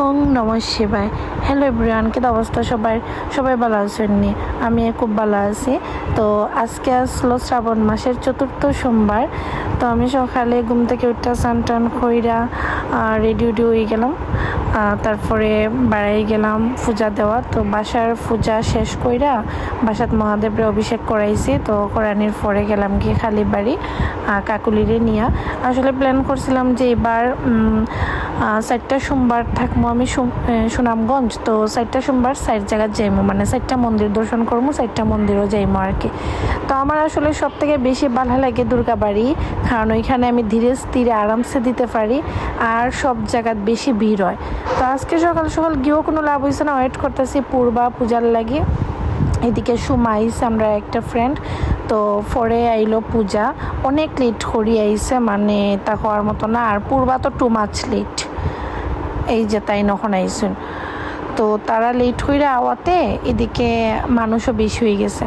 ওং নমঃ শিবায়। Hello everyone, কি অবস্থা সবাই? সবাই ভালো আছেন নি? আমি খুব ভালো আছি। তো আজকে আসলো শ্রাবণ মাসের 4th সোমবার। তো আমি সকালে ঘুম থেকে উঠতে স্নান টান কইরা রেডি হয়ে গেলাম। তারপরে বাড়াই গেলাম পূজা দেওয়া। তো বাসার পূজা শেষ কইরা বাসাত মহাদেবের অভিষেক করাইছি। তো করানির পরে গেলাম কি খালি বাড়ি কাকুলিরে নিয়ে। আসলে প্ল্যান করছিলাম যে এবার 4টা সোমবার থাকবো আমি সুনামগঞ্জ। তো 4টা সোমবার 4 জায়গা যাইমো, মানে 4টা মন্দির দর্শন করবো, 4টা মন্দিরও যাইমো আর কি। তো আমার আসলে সব থেকে বেশি ভালো লাগে দুর্গাবাড়ি, কারণ ওইখানে আমি ধীরে স্থিরে আরামসে দিতে পারি আর সব জায়গায় বেশি ভিড় হয়। তো আজকে সকাল সকাল গিয়েও কোনো লাভ হয়েছে না, ওয়েট করতেছি পূর্বা পূজার লাগে। এদিকে সুমাইস আমরা একটা ফ্রেন্ড, তো পরে আইলো পূজা, অনেক লেট করি আইসে, মানে তা হওয়ার মতো না। আর পূর্বা তো টু মাছ লেট, এই যে তাই নখন আইসুন। তো তারা লেট হইরা আওয়াতে এদিকে মানুষও বেশি হয়ে গেছে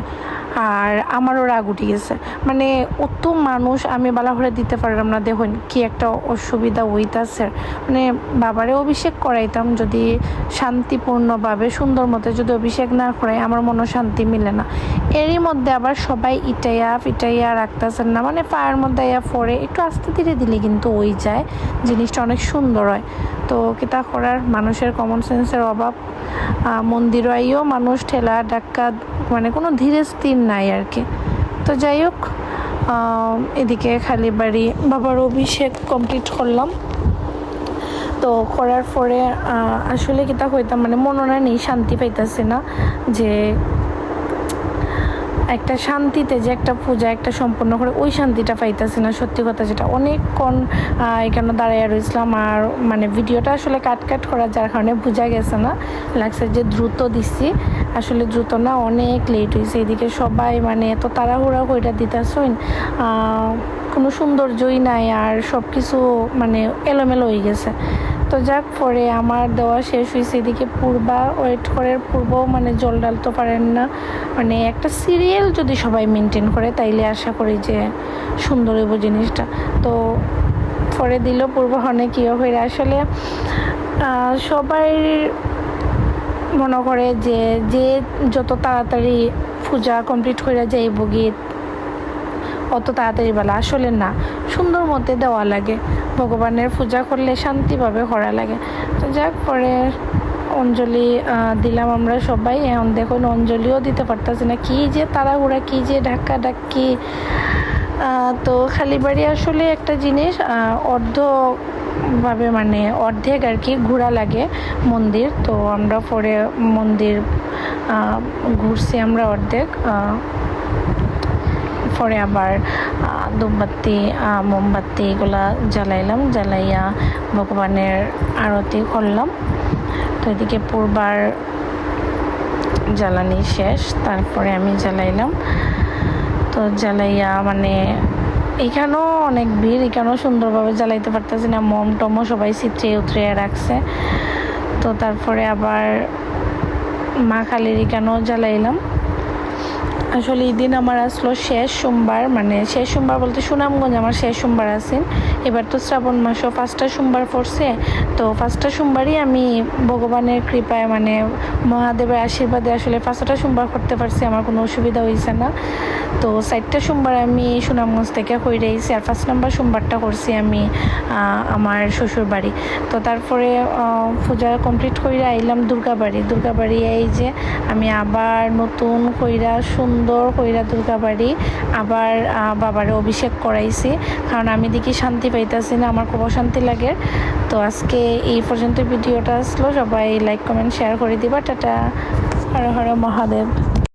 আর আমারও রাগ উঠে গেছে। মানে অত মানুষ আমি বালা করে দিতে পারলাম না। দেখুন কি একটা অসুবিধা হইতাছে। মানে বাবারে অভিষেক করাইতাম যদি শান্তিপূর্ণভাবে সুন্দর মতো, যদি অভিষেক না করাই আমার মনে শান্তি মিলে না। এরই মধ্যে আবার সবাই ইটাইয়া রাখতেছেন না, মানে পায়ের মধ্যে ইয়া পরে একটু আস্তে ধীরে দিলে কিন্তু ওই যায়, জিনিসটা অনেক সুন্দর হয়। তো কিতা করার, মানুষের কমন সেন্সের অভাব। মন্দির আইও মানুষ ঠেলা ডাক্কা, মানে কোনো ধীরে স্থির নাই আর কি। তো যাই হোক, এদিকে খালি বাড়ি বাবার অভিষেক কমপ্লিট করলাম। তো করার পরে আসলে কিতা হইতাম, মানে মনে নেই, শান্তি পাইতেছে না যে একটা শান্তিতে যে একটা পূজা একটা সম্পূর্ণ করে ওই শান্তিটা পাইতেছি না, সত্যি কথা যেটা। অনেকক্ষণ এখানে দাঁড়াইয়া রয়েছিলাম আর মানে ভিডিওটা আসলে কাট করা, যার কারণে বোঝা গেছে না, লাগছে যে দ্রুত দিচ্ছি, আসলে দ্রুত না, অনেক লেট হয়েছে। এদিকে সবাই মানে এত তাড়াহুড়া কইরা দিতেছইন, কোনো সৌন্দর্যই নাই আর সব কিছু মানে এলোমেলো হয়ে গেছে। তো যাক, পরে আমার দেওয়া শেষ হয়েছে। এদিকে পূর্বা ওয়েট করে, পূর্বও মানে জল ডালতে পারেন না। মানে একটা সিরিয়াল যদি সবাই মেনটেন করে তাইলে আশা করি যে সুন্দর হইব জিনিসটা। তো পরে দিল পূর্ব অনেক ইয়ে হয়ে। আসলে সবাই মনে করে যে যত তাড়াতাড়ি পূজা কমপ্লিট করে যাইব গিয়ে অত তাড়াতাড়ি বেলা, আসলে না, সুন্দর মতে দেওয়া লাগে। ভগবানের পূজা করলে শান্তিভাবে করা লাগে। তো যাক, পরে অঞ্জলি দিলাম আমরা সবাই। এখন দেখুন অঞ্জলিও দিতে পারতেছি না, কি যে তাড়াহুড়া, কি যে ধাক্কা ধাক্কি। তো খালি বাড়ি আসলে একটা জিনিস অর্ধভাবে, মানে অর্ধেক আর কি ঘোরা লাগে মন্দির। তো আমরা পরে মন্দির ঘুরছি আমরা অর্ধেক। পরে আবার ধূপবাতি মোমবাতি এগুলা জ্বালাইয়া ভগবানের আরতি করলাম। তো এদিকে পূর্বার জ্বালানি শেষ, তারপরে আমি জ্বালাইলাম। তো জ্বালাইয়া মানে এখানেও অনেক ভিড়, এখানেও সুন্দরভাবে জ্বালাইতে পারতেছি না, মোম টমও সবাই উতরিয়ে রাখছে। তো তারপরে আবার মা কালীর এখানেও জ্বালাইলাম। আসলে এই দিন আমার আসলো শেষ সোমবার, মানে শেষ সোমবার বলতে সুনামগঞ্জ আমার শেষ সোমবার আছেন। এবার তো শ্রাবণ মাসও 5টা সোমবার পড়ছে। তো 5টা সোমবারই আমি ভগবানের কৃপায়, মানে মহাদেবের আশীর্বাদে আসলে 5টা সোমবার করতে পারছি, আমার কোনো অসুবিধা হয়েছে না। তো 4টা সোমবার আমি সুনামগঞ্জ থেকে হয়ে আইছি, আর 5 নম্বর সোমবারটা করছি আমি আমার শ্বশুর বাড়ি। তো তারপরে পূজা কমপ্লিট করে আইলাম দুর্গাবাড়ি। এই যে আমি আবার নতুন কইরা সুন্দর কইরা দুর্গাবাড়ি আবার বাবারে অভিষেক করাইছি, কারণ আমি দেখি শান্তি পাইতেছি না, আমার খুব অশান্তি লাগে। তো আজকে এই পর্যন্ত ভিডিওটা আসলো, সবাই লাইক কমেন্ট শেয়ার করে দিবা। টাটা, হর হর মহাদেব।